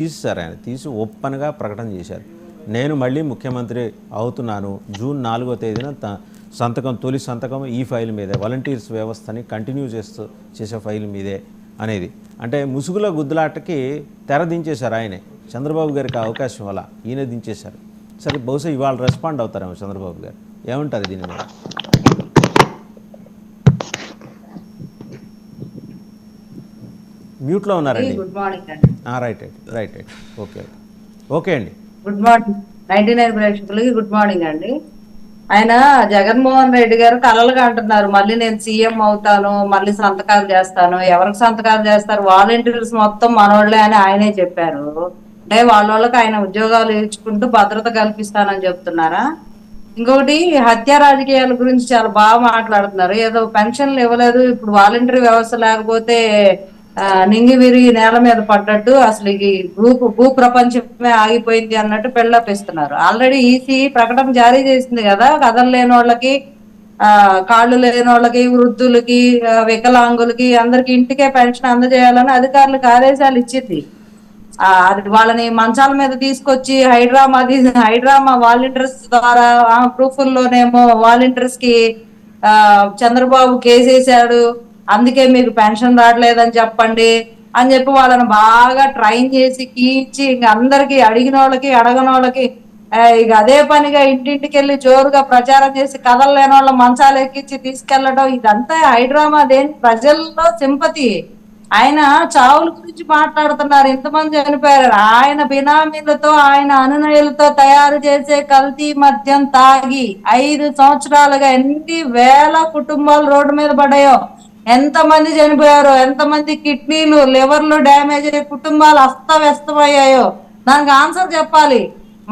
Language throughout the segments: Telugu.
తీసేశారు. ఆయన తీసి ఓపెన్గా ప్రకటన చేశారు, నేను మళ్ళీ ముఖ్యమంత్రి అవుతున్నాను, జూన్ 4వ తేదీన సంతకం, తొలి సంతకం ఈ ఫైల్ మీదే, వాలంటీర్స్ వ్యవస్థని కంటిన్యూ చేసే ఫైల్ మీదే అనేది. అంటే ముసుగుల గుద్దులాటకి తెర దించేశారు ఆయనే. చంద్రబాబు గారికి అవకాశం అలా ఈయన దించేశారు. సరే, బహుశా ఇవాళ రెస్పాండ్ అవుతారేమో చంద్రబాబు గారు. ఏమంటారు దీని మీద? మ్యూట్లో ఉన్నారండి. గుడ్ మార్నింగ్ అండి. రైట్. ఓకే అండి. గుడ్ మార్నింగ్ 99 ప్రేక్షకులకి గుడ్ మార్నింగ్ అండి. ఆయన జగన్మోహన్ రెడ్డి గారు కలలుగా అంటున్నారు, మళ్ళీ నేను సీఎం అవుతాను, మళ్ళీ సంతకాలు చేస్తాను. ఎవరికి సంతకాలు చేస్తారు? వాలంటీర్స్ మొత్తం మనోళ్లే అని ఆయనే చెప్పారు. అంటే వాళ్ళకి ఆయన ఉద్యోగాలు ఇచ్చుకుంటూ భద్రత కల్పిస్తానని చెప్తున్నారా? ఇంకొకటి, హత్య రాజకీయాల గురించి చాలా బాగా మాట్లాడుతున్నారు. ఏదో పెన్షన్లు ఇవ్వలేదు, ఇప్పుడు వాలంటరీ వ్యవస్థ లేకపోతే నింగి విరిగి నేల మీద పడ్డట్టు, అసలు ఈ భూ ప్రపంచమే ఆగిపోయింది అన్నట్టు బిల్డప్ ఇస్తున్నారు. ఆల్రెడీ ఈసీ ప్రకటన జారీ చేసింది కదా, కథలు లేని వాళ్ళకి, కాళ్ళు లేని వాళ్ళకి, వృద్ధులకి, వికలాంగులకి అందరికి ఇంటికే పెన్షన్ అందజేయాలని అధికారులకు ఆదేశాలు ఇచ్చింది. అది వాళ్ళని మంచాల మీద తీసుకొచ్చి హైడ్రామా వాలంటీర్స్ ద్వారా ప్రూఫ్ల్లోనేమో వాలంటీర్స్ కి చంద్రబాబు కేసేశాడు, అందుకే మీకు పెన్షన్ రావట్లేదని చెప్పండి అని చెప్పి వాళ్ళని బాగా ట్రైన్ చేసి కీచి ఇంక అందరికి అడిగిన వాళ్ళకి అడగని వాళ్ళకి ఇక అదే పనిగా ఇంటింటికి వెళ్ళి జోరుగా ప్రచారం చేసి కథలు లేని వాళ్ళ మంచాలు ఎక్కించి తీసుకెళ్లడం, ఇదంతా హైడ్రామా. దేని ప్రజల్లో సింపతి. ఆయన చావుల గురించి మాట్లాడుతున్నారు, ఇంతమంది చనిపోయారు. ఆయన బినామీలతో, ఆయన అనునయులతో తయారు చేసే కల్తీ మద్యం తాగి 5 సంవత్సరాలుగా ఎన్ని వేల కుటుంబాలు రోడ్డు మీద పడ్డాయో, ఎంతమంది చనిపోయారో, ఎంతమంది కిడ్నీలు లివర్లు డ్యామేజ్ అయ్యే కుటుంబాలు అస్తవ్యస్తమయ్యాయో దానికి ఆన్సర్ చెప్పాలి.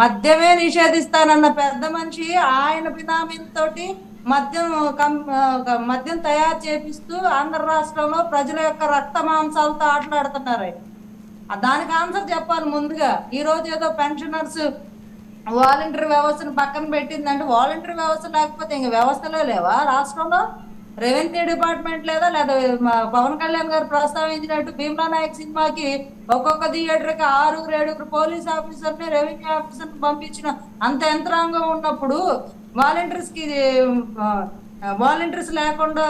మద్యమే నిషేధిస్తానన్న పెద్ద మనిషి ఆయన బినామీలతోటి మద్యం తయారు చేపిస్తూ ఆంధ్ర రాష్ట్రంలో ప్రజల యొక్క రక్త మాంసాలతో ఆటలాడుతున్నారు. దానికి ఆన్సర్ చెప్పాలి ముందుగా. ఈ రోజు ఏదో పెన్షనర్స్ వాలంటరీ వ్యవస్థను పక్కన పెట్టిందంటే, వాలంటరీ వ్యవస్థ లేకపోతే ఇంక వ్యవస్థలే లేవా రాష్ట్రంలో? రెవెన్యూ డిపార్ట్మెంట్ లేదా పవన్ కళ్యాణ్ గారు ప్రస్తావించినట్టు భీమ్లా నాయక్ సినిమాకి ఒక్కొక్క థియేటర్కి 6-7 పోలీస్ ఆఫీసర్ని, రెవెన్యూ ఆఫీసర్ని పంపించిన అంత యంత్రాంగం ఉన్నప్పుడు వాలంటీర్స్ లేకుండా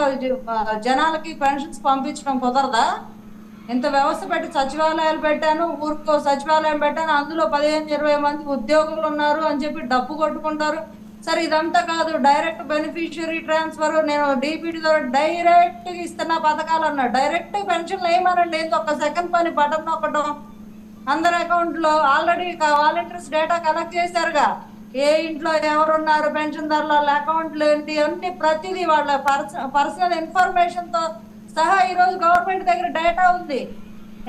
జనాలకి పెన్షన్స్ పంపించడం కుదరదా? ఇంత వ్యవస్థ పెట్టి సచివాలయాలు పెట్టాను, ఊరికో సచివాలయం పెట్టాను, అందులో 15-20 మంది ఉద్యోగులు ఉన్నారు అని చెప్పి డబ్బు కొట్టుకుంటారు. సరే, ఇదంతా కాదు, డైరెక్ట్ బెనిఫిషియరీ ట్రాన్స్ఫర్, నేను డీపీటీ ద్వారా డైరెక్ట్ ఇస్తున్న పథకాలు అన్నా, డైరెక్ట్ పెన్షన్లు వేయమనండి. ఏంటి ఒక్క సెకండ్ పని, బటన్ నొక్కడం. అందరి అకౌంట్ లో ఆల్రెడీ వాలంటీర్స్ డేటా కలెక్ట్ చేశారుగా, ఏ ఇంట్లో ఎవరున్నారు, పెన్షన్దారుల వాళ్ళ అకౌంట్లు ఏంటి, అన్ని ప్రతిదీ వాళ్ళ పర్సనల్ ఇన్ఫర్మేషన్ తో సహా ఈరోజు గవర్నమెంట్ దగ్గర డేటా ఉంది.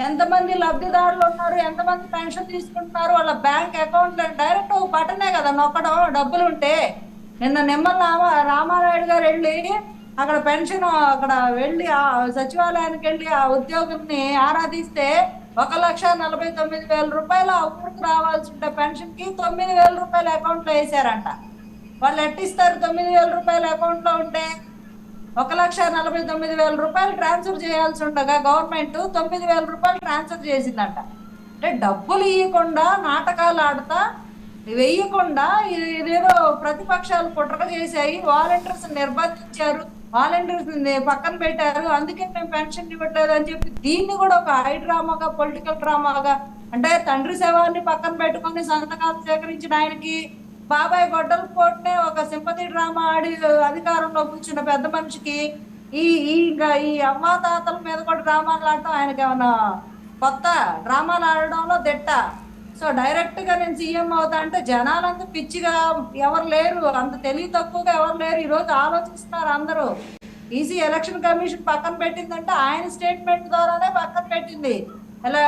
ఎంతమంది లబ్ధిదారులు ఉన్నారు, ఎంతమంది పెన్షన్ తీసుకుంటున్నారు, వాళ్ళ బ్యాంక్ అకౌంట్ డైరెక్ట్ బటనే కదా నొక్కడం, డబ్బులు ఉంటే. నిన్న నిమ్మల రామారాయుడు గారు వెళ్ళి అక్కడ వెళ్ళి సచివాలయానికి వెళ్ళి ఆ ఉద్యోగుల్ని ఆరాధిస్తే 1,49,000 రూపాయలు ఆ ఊరికి రావాల్సి ఉంటే పెన్షన్ కి 9,000 రూపాయలు అకౌంట్ లో వేసారంట. వాళ్ళు ఎట్టిస్తారు 9,000 రూపాయలు అకౌంట్ లో ఉంటే? 1,49,000 రూపాయలు ట్రాన్స్ఫర్ చేయాల్సి ఉండగా గవర్నమెంట్ 9,000 రూపాయలు ట్రాన్స్ఫర్ చేసిందంట. అంటే డబ్బులు ఇవ్వకుండా, నాటకాలు ఆడతా, వేయకుండా ఇదేదో ప్రతిపక్షాలు కుట్ర చేశాయి, వాలంటీర్స్ నిర్బంధించారు, వాలంటీర్స్ పక్కన పెట్టారు, అందుకే మేము పెన్షన్ ఇవ్వట్లేదు అని చెప్పి దీన్ని కూడా ఒక హైడ్రామాగా, పొలిటికల్ డ్రామాగా, అంటే తండ్రి శవాన్ని పక్కన పెట్టుకుని సంతకాలు సేకరించిన ఆయనకి బాబాయ్ గొడ్డల పోటునే ఒక సింపతి డ్రామా ఆడి అధికారంలో కూర్చున్న పెద్ద మనిషికి ఈ అవ్వాతాతల మీద కూడా డ్రామాలు ఆడటం ఆయనకి ఏమన్నా కొత్త? డ్రామాలు ఆడడంలో దిట్ట. సో డైరెక్ట్ గా నేను సీఎం అవుతా అంటే జనాలంతా పిచ్చిగా ఎవరు లేరు, అంత తెలివి తక్కువగా ఎవరు లేరు. ఈ రోజు ఆలోచిస్తున్నారు అందరూ. ఈసీ ఎలక్షన్ కమిషన్ పక్కన పెట్టిందంటే ఆయన స్టేట్మెంట్ ద్వారానే పక్కన పెట్టింది. ఇలా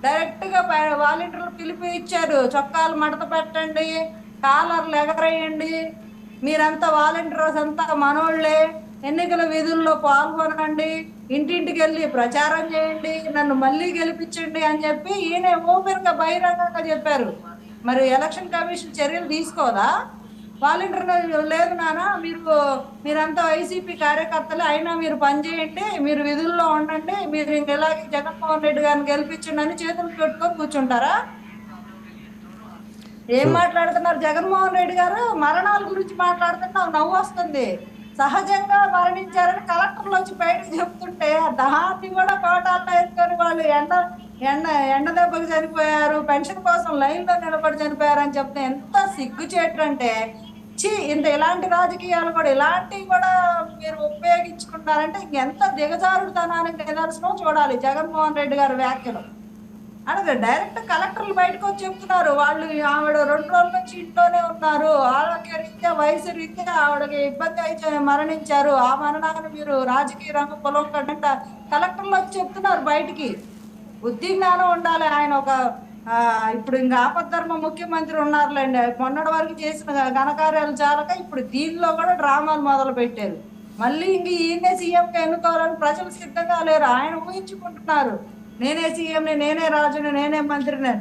డైరెక్ట్ గా వాలంటీర్లు పిలిపి ఇచ్చారు, చొక్కాలు మడత పెట్టండి, కాలర్లు ఎగరేయండి, మీరంతా వాలంటీర్స్ అంతా మనోళ్లే, ఎన్నికల విధుల్లో పాల్గొనండి, ఇంటింటికి వెళ్ళి ప్రచారం చేయండి, నన్ను మళ్ళీ గెలిపించండి అని చెప్పి ఈయన ఓపెన్ గా బహిరంగంగా చెప్పారు. మరి ఎలక్షన్ కమిషన్ చర్యలు తీసుకోదా? వాలంటీర్ లేదు నాన్న, మీరంతా వైసీపీ కార్యకర్తలు అయినా మీరు పనిచేయండి, మీరు విధుల్లో ఉండండి, మీరు ఇలాగే జగన్మోహన్ రెడ్డి గారిని గెలిపించండి అని చేతులు పెట్టుకొని కూర్చుంటారా? ఏం మాట్లాడుతున్నారు జగన్మోహన్ రెడ్డి గారు? మరణాల గురించి మాట్లాడుతున్నా నవ్వు వస్తుంది. సహజంగా మరణించారని కలెక్టర్లు వచ్చి బయటకు చెప్తుంటే దాన్ని కూడా కోటాల్లో వేసుకొని వాళ్ళు ఎండ దెబ్బకి చనిపోయారు, పెన్షన్ కోసం లైన్లో నిలబడి చనిపోయారు అని చెప్తే ఎంత సిగ్గుచేటంటే, ఇలాంటి రాజకీయాలు కూడా ఇలాంటివి కూడా మీరు ఉపయోగించుకుంటారంటే ఇంకెంత దిగజారుడుతనానికి నిదర్శనం చూడాలి జగన్మోహన్ రెడ్డి గారి వ్యాఖ్యలు. అంటే డైరెక్ట్ కలెక్టర్లు బయటకు వచ్చి చెప్తున్నారు, వాళ్ళు ఆవిడ 2 రోజుల నుంచి ఇంట్లోనే ఉన్నారు, ఆరోగ్య రీత్యా వయసు రీత్యా ఆవిడకి ఇబ్బంది అయితే మరణించారు, ఆ మరణాన్ని మీరు రాజకీయ రంగం పొలం కంట కలెక్టర్లు వచ్చి చెప్తున్నారు బయటికి. బుద్ధి జ్ఞానం ఉండాలి. ఆయన ఒక ఇప్పుడు ఇంకా ఆపద్ధర్మ ముఖ్యమంత్రి ఉన్నారులేండి, మొన్నటి వరకు చేసిన ఘనకార్యాలు చాలక ఇప్పుడు దీనిలో కూడా డ్రామాలు మొదలు పెట్టారు. మళ్ళీ ఇంక ఈయనే సీఎంగా ఎన్నుకోవాలని ప్రజలు సిద్ధంగా లేరు. ఆయన ఊహించుకుంటున్నారు, నేనే సీఎంని, నేనే రాజుని, నేనే మంత్రిని.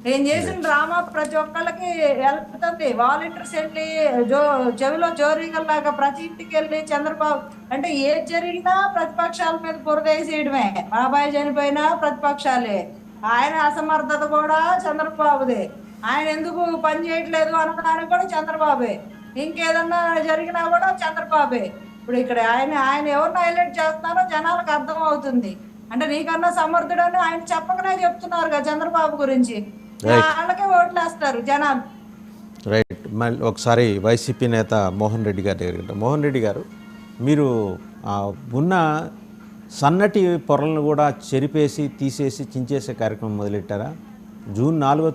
నేను చేసిన డ్రామా ప్రతి ఒక్కళ్ళకి వెళ్తుంది. వాలంటీర్స్ వెళ్ళి చెవిలో జోరీగల్లాగా ప్రతి ఇంటికి వెళ్ళి చంద్రబాబు అంటే ఏది జరిగినా ప్రతిపక్షాల మీద బురదేసేయడమే. బాబాయ్ చనిపోయినా ప్రతిపక్షాలే, ఆయన అసమర్థత కూడా చంద్రబాబుదే, ఆయన ఎందుకు పని చేయట్లేదు అనడానికి కూడా చంద్రబాబే, ఇంకేదన్నా జరిగినా కూడా చంద్రబాబే. ఇప్పుడు ఇక్కడ ఆయన ఎవరిని హైలైట్ చేస్తున్నారో జనాలకు అర్థం అవుతుంది. అంటే నీకన్నా సమర్థుడని ఆయన చెప్పకనే చెప్తున్నారు కదా చంద్రబాబు గురించి, వాళ్ళకే ఓట్లేస్తారు జనాలు. రైట్. మళ్ళీ ఒకసారి వైసీపీ నేత మోహన్ రెడ్డి గారి దగ్గర, మోహన్ రెడ్డి గారు, మీరు ఉన్న సన్నటి పొరలను కూడా చెరిపేసి తీసేసి చించేసే కార్యక్రమం మొదలెట్టారా? జూన్ 4